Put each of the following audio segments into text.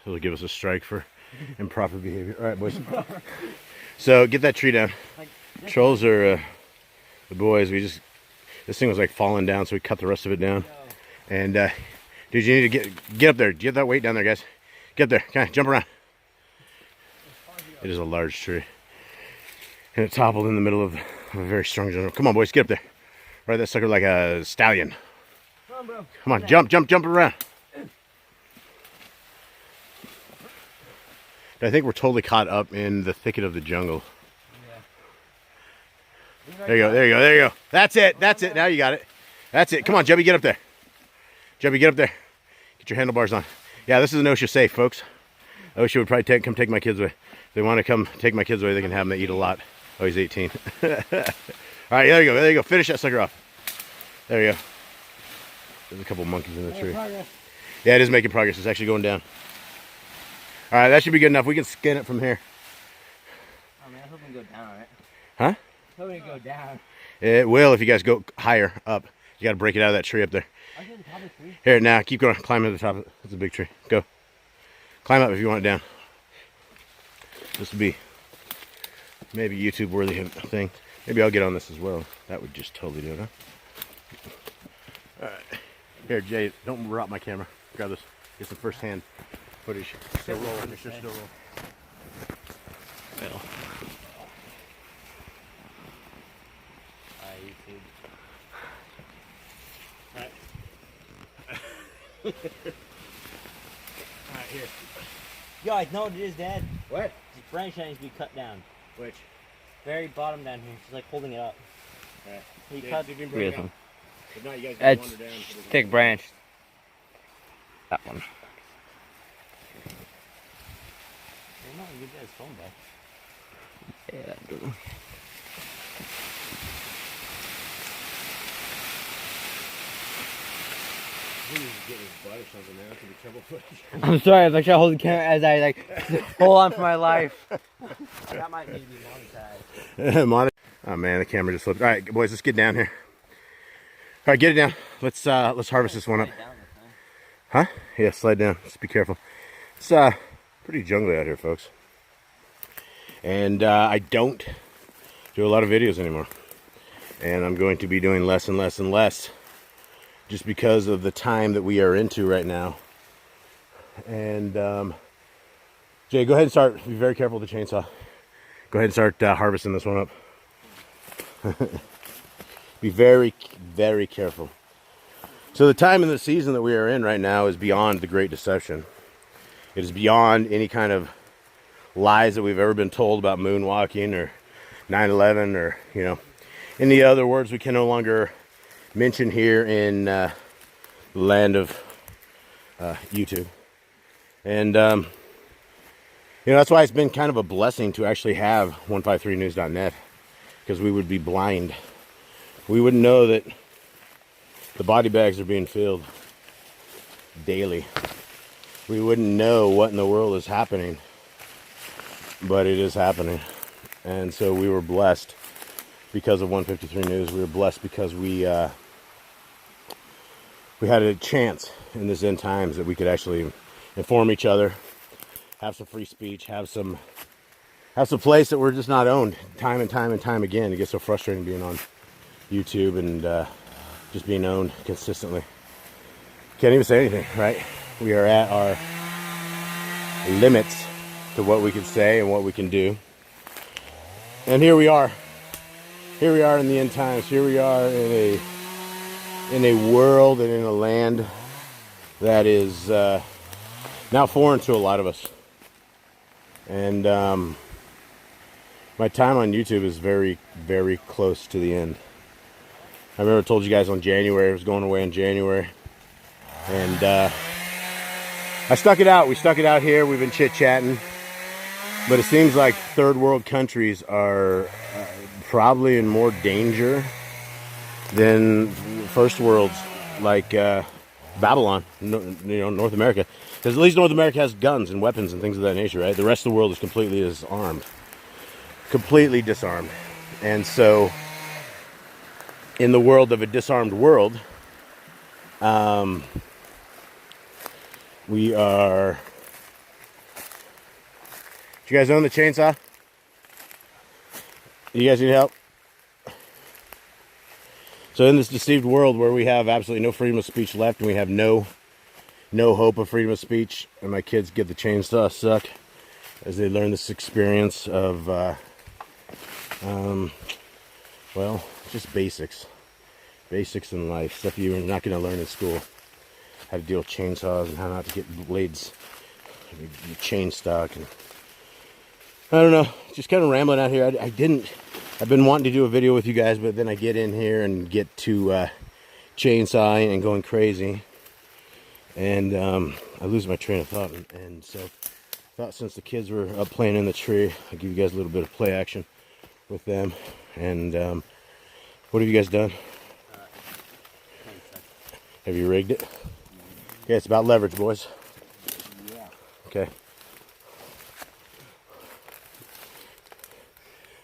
They'll give us a strike for improper behavior. All right, boys. So get that tree down. Trolls are the boys. This thing was like falling down, so we cut the rest of it down. And dude, you need to get up there. Get that weight down there, guys. Get up there. Okay, jump around. It is a large tree, and it toppled in the middle of a very strong jungle. Come on, boys, get up there. Ride that sucker like a stallion. Come on, bro. Come on, jump around. I think we're totally caught up in the thicket of the jungle. Yeah. There you go. That's it. Now you got it. That's it. Come on, Jubby, get up there. Jubby, get up there. Get your handlebars on. Yeah, this is an OSHA safe, folks. OSHA would probably come take my kids away. If they want to come take my kids away, they can have them. They eat a lot. Oh, he's 18. All right, there you go. Finish that sucker off. There you go. There's a couple monkeys in the tree. Yeah, it is making progress. It's actually going down. All right, that should be good enough. We can skin it from here. Oh man, I hope we go down, right? Huh? I hope we go down. It will if you guys go higher up. You got to break it out of that tree up there. I get the top of the tree. Here, now keep going. Climb to the top of it. It's a big tree. Go. Climb up if you want it down. This would be maybe YouTube worthy thing. Maybe I'll get on this as well. That would just totally do it, huh? All right. Here, Jay, don't drop my camera. Grab this. Get some first-hand footage. Still rolling. Make sure it's still rolling. Well. YouTube. Alright. Alright, here. Yo, I know what it is, Dad. What? This branch that needs to be cut down. Which? Very bottom down here. She's like holding it up. Alright. He cut. Beautiful. If not, you guys That's wander down. thick branch. That one. You're not gonna give that his phone back. Yeah, that good one. I'm sorry, I'm like trying to hold the camera as I like hold on for my life. That might need to be monetized. Oh man, the camera just slipped. All right, boys, let's get down here. All right, get it down. Let's harvest this one up. Huh? Yeah, slide down. Just be careful. It's pretty jungly out here, folks. And I don't do a lot of videos anymore. And I'm going to be doing less and less and less just because of the time that we are into right now. And Jay, go ahead and start. Be very careful with the chainsaw. Go ahead and start harvesting this one up. Be very, very careful. So the time in the season that we are in right now is beyond the Great Deception. It is beyond any kind of lies that we've ever been told about moonwalking or 9/11 or, you know, any other words we can no longer mention here in the land of YouTube. And, you know, that's why it's been kind of a blessing to actually have 153news.net, because we would be blind. We wouldn't know that the body bags are being filled daily. We wouldn't know what in the world is happening, but it is happening. And so we were blessed because of 153 News. We were blessed because we had a chance in this end times that we could actually inform each other, have some free speech, have some place that we're just not owned time and time and time again. It gets so frustrating being on YouTube and just being owned consistently. Can't even say anything, right? We are at our limits to what we can say and what we can do. And here we are. Here we are in the end times. Here we are in a world and in a land that is now foreign to a lot of us. And my time on YouTube is very, very close to the end. I remember I told you guys on January, I was going away in January. And I stuck it out. We stuck it out here. We've been chit-chatting. But it seems like third world countries are probably in more danger than first worlds like Babylon, North America. Because at least North America has guns and weapons and things of that nature, right? The rest of the world is completely disarmed. Completely disarmed. And so, in the world of a disarmed world, we are You guys own the chainsaw? You guys need help? So in this deceived world where we have absolutely no freedom of speech left and we have no hope of freedom of speech, and my kids get the chainsaw suck as they learn this experience of, well, just basics. Basics in life. Stuff you're not going to learn in school. How to deal with chainsaws and how not to get blades, your chain stuck. And I don't know. Just kind of rambling out here. I've been wanting to do a video with you guys, but then I get in here and get to chainsawing and going crazy. And I lose my train of thought. And so I thought since the kids were up playing in the tree, I'd give you guys a little bit of play action with them. And what have you guys done? Have you rigged it? Okay, it's about leverage, boys. Yeah. Okay.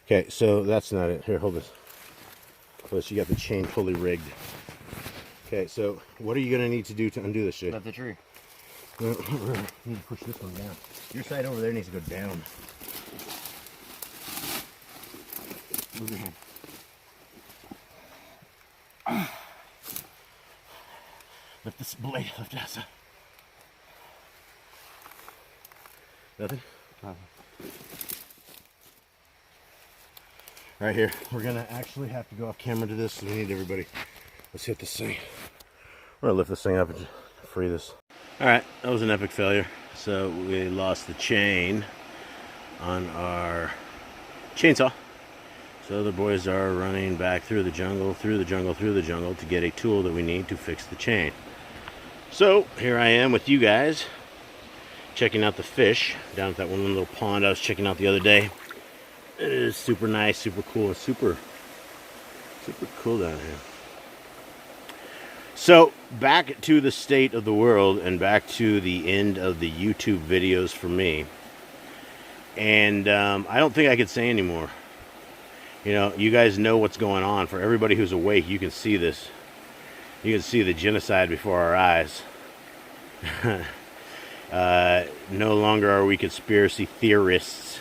Okay, so that's not it. Here, hold this. Plus, you got the chain fully rigged. Okay, so what are you going to need to do to undo this shit? Lift the tree. You need to push this one down. Your side over there needs to go down. Move your hand. Lift this blade, lift that side. Nothing? Right here. We're going to actually have to go off camera to this, so we need everybody. Let's hit this thing. We're going to lift this thing up and free this. Alright, that was an epic failure. So we lost the chain on our chainsaw. So the boys are running back through the jungle to get a tool that we need to fix the chain. So here I am with you guys, checking out the fish down at that one little pond I was checking out the other day. It is super nice, super cool, and super cool down here. So back to the state of the world and back to the end of the YouTube videos for me. And I don't think I could say anymore. You know, you guys know what's going on. For everybody who's awake, you can see this. You can see the genocide before our eyes. No longer are we conspiracy theorists,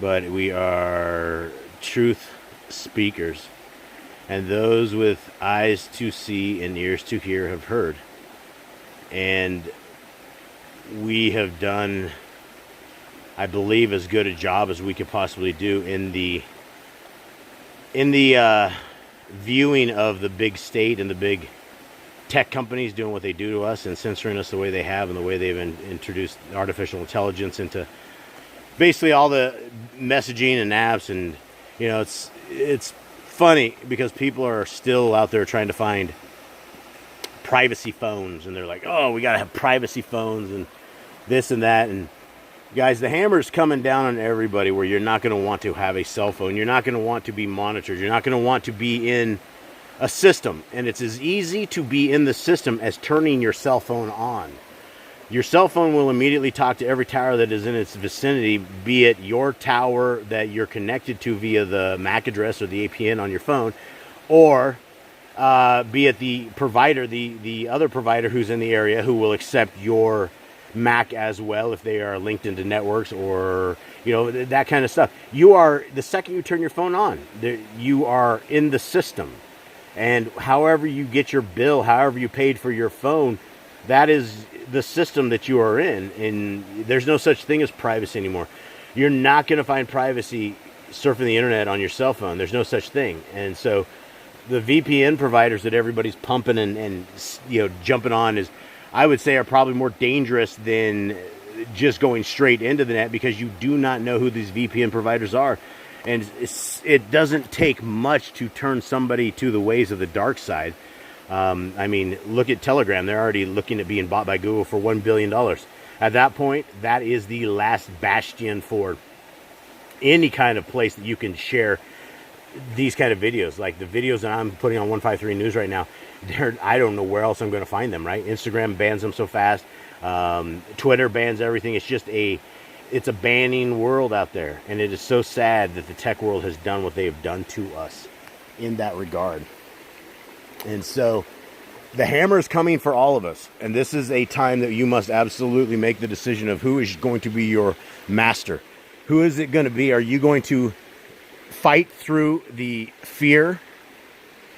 but we are truth speakers. And those with eyes to see and ears to hear have heard. And we have done, I believe, as good a job as we could possibly do in the viewing of the big state and the big tech companies doing what they do to us and censoring us the way they have and the way they've introduced artificial intelligence into basically all the messaging and apps. And you know, it's funny because people are still out there trying to find privacy phones, and they're like, oh, we gotta have privacy phones and this and that. And guys, the hammer's coming down on everybody where you're not going to want to have a cell phone. You're not going to want to be monitored. You're not going to want to be in a system. And it's as easy to be in the system as turning your cell phone on. Your cell phone will immediately talk to every tower that is in its vicinity, be it your tower that you're connected to via the MAC address or the APN on your phone, or be it the provider, the other provider who's in the area who will accept your MAC as well if they are linked into networks, or you know, that kind of stuff. You are, the second you turn your phone on, you are in the system. And however you get your bill, however you paid for your phone, that is the system that you are in. And there's no such thing as privacy anymore. You're not going to find privacy surfing the internet on your cell phone. There's no such thing. And so the VPN providers that everybody's pumping and you know, jumping on is, I would say, are probably more dangerous than just going straight into the net, because you do not know who these VPN providers are. And it doesn't take much to turn somebody to the ways of the dark side. I mean, look at Telegram. They're already looking at being bought by Google for $1 billion. At that point, that is the last bastion for any kind of place that you can share these kind of videos. Like the videos that I'm putting on 153 News right now, I don't know where else I'm going to find them, right? Instagram bans them so fast. Twitter bans everything. It's a banning world out there. And it is so sad that the tech world has done what they have done to us in that regard. And so the hammer is coming for all of us. And this is a time that you must absolutely make the decision of who is going to be your master. Who is it going to be? Are you going to fight through the fear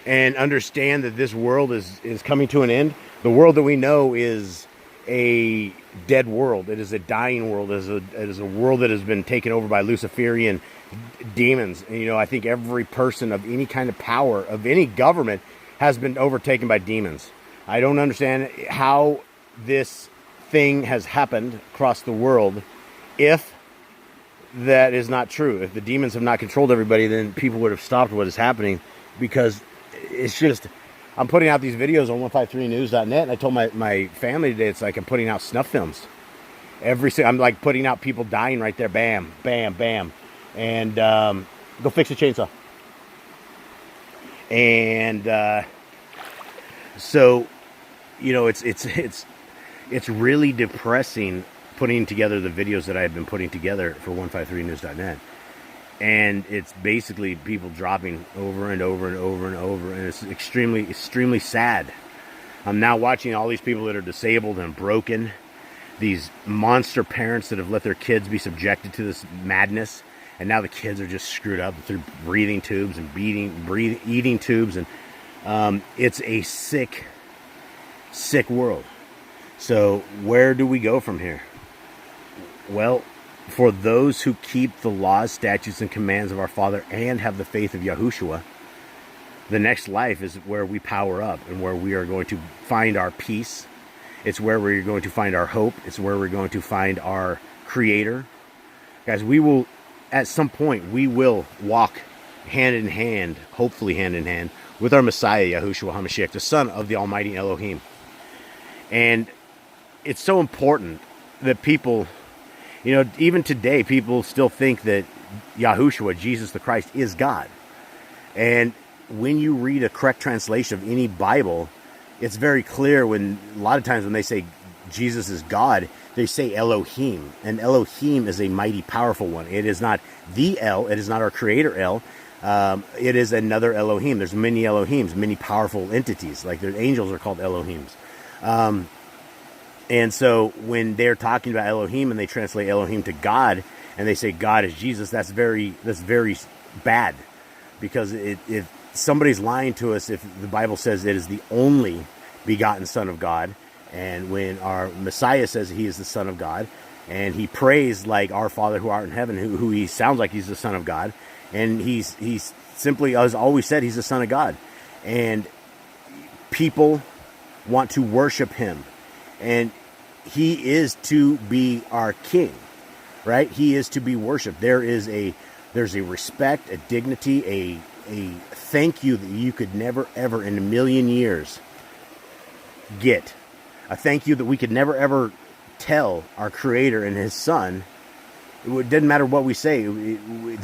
and understand that this world is coming to an end? The world that we know is a dead world. It is a dying world. It is a world that has been taken over by Luciferian demons. And, I think every person of any kind of power, of any government, has been overtaken by demons. I don't understand how this thing has happened across the world if that is not true. If the demons have not controlled everybody, then people would have stopped what is happening, because it's just, I'm putting out these videos on 153news.net, and I told my family today, it's like I'm putting out snuff films. I'm like putting out people dying right there, bam, bam, bam. And go fix the chainsaw. And so, it's really depressing putting together the videos that I've been putting together for 153news.net. And it's basically people dropping over and over and over and over. And it's extremely, extremely sad. I'm now watching all these people that are disabled and broken. These monster parents that have let their kids be subjected to this madness. And now the kids are just screwed up through breathing tubes and eating tubes. And it's a sick, sick world. So where do we go from here? Well, for those who keep the laws, statutes, and commands of our Father and have the faith of Yahushua, the next life is where we power up and where we are going to find our peace. It's where we're going to find our hope. It's where we're going to find our Creator. Guys, at some point, we will walk hand in hand, hopefully hand in hand, with our Messiah, Yahushua HaMashiach, the Son of the Almighty Elohim. And it's so important that people, even today, people still think that Yahushua, Jesus the Christ, is God. And when you read a correct translation of any Bible, it's very clear a lot of times when they say Jesus is God, they say Elohim. And Elohim is a mighty powerful one. It is not the El. It is not our Creator El. It is another Elohim. There's many Elohims, many powerful entities. Like the angels are called Elohims. And so when they're talking about Elohim and they translate Elohim to God and they say God is Jesus, that's very bad. Because if somebody's lying to us, if the Bible says it is the only begotten Son of God, and when our Messiah says he is the Son of God, and he prays like our Father who art in heaven, who he sounds like he's the Son of God, and he's simply, as always said, he's the Son of God. And people want to worship him. And he is to be our king, right? He is to be worshiped. There's a respect, a dignity, a thank you that you could never, ever in a million years get. A thank you that we could never, ever tell our Creator and his Son. It didn't matter what we say. We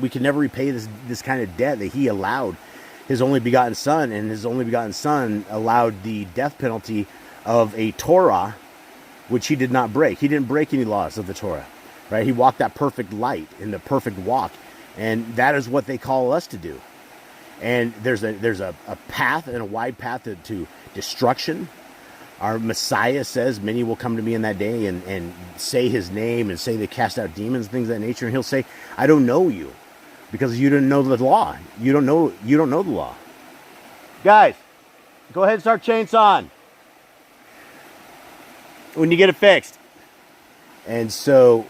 could never repay this kind of debt that he allowed his only begotten Son, and his only begotten Son allowed the death penalty of a Torah, which he did not break. He didn't break any laws of the Torah, right? He walked that perfect light in the perfect walk, and that is what they call us to do. And there's a path, and a wide path to destruction. Our Messiah says, many will come to me in that day and say his name and say they cast out demons, things of that nature. And he'll say, I don't know you, because you didn't know the law. You don't know the law. Guys, go ahead and start chainsawing when you get it fixed. And so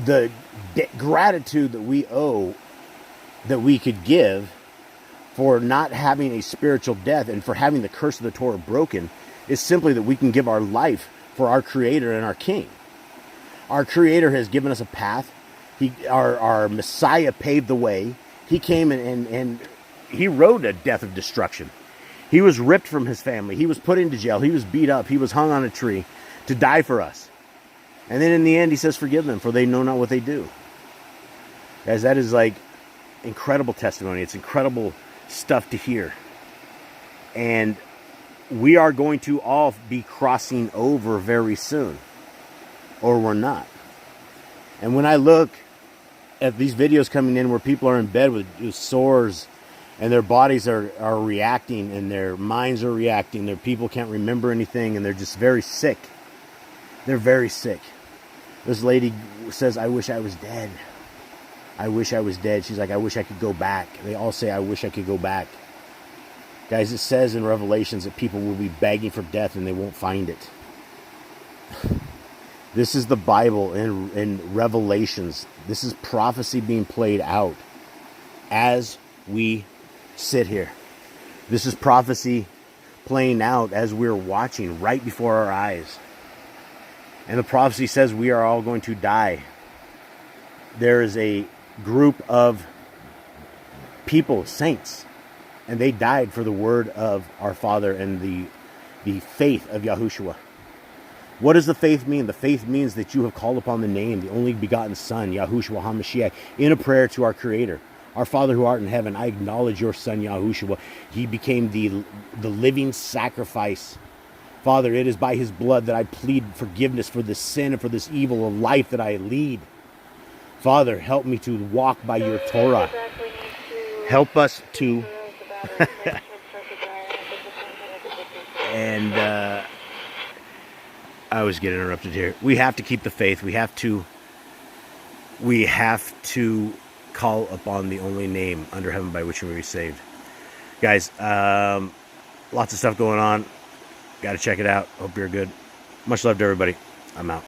the gratitude that we owe, that we could give for not having a spiritual death and for having the curse of the Torah broken, is simply that we can give our life for our Creator and our King. Our Creator has given us a path. Our Messiah paved the way. He came and he rode a death of destruction. He was ripped from his family. He was put into jail. He was beat up. He was hung on a tree to die for us. And then in the end, he says, forgive them, for they know not what they do. Guys, that is like incredible testimony. It's incredible stuff to hear. And we are going to all be crossing over very soon, or we're not. And when I look at these videos coming in where people are in bed with sores and their bodies are reacting and their minds are reacting, their people can't remember anything, and they're just very sick. They're very sick. This lady says, I wish I was dead. I wish I was dead. She's like, I wish I could go back. They all say, I wish I could go back. Guys, it says in Revelations that people will be begging for death and they won't find it. This is the Bible in Revelations. This is prophecy being played out as we sit here. This is prophecy playing out as we're watching right before our eyes. And the prophecy says we are all going to die. There is a group of people, saints, and they died for the word of our Father and the faith of Yahushua. What does the faith mean? The faith means that you have called upon the name, the only begotten Son, Yahushua HaMashiach, in a prayer to our Creator. Our Father who art in heaven, I acknowledge your Son, Yahushua. He became the living sacrifice. Father, it is by his blood that I plead forgiveness for this sin and for this evil of life that I lead. Father, help me to walk by your Torah. Help us to... and I always get interrupted here. We have to keep the faith. We have to call upon the only name under heaven by which we may be saved. Guys, lots of stuff going on. Got to check it out. Hope you're good. Much love to everybody. I'm out.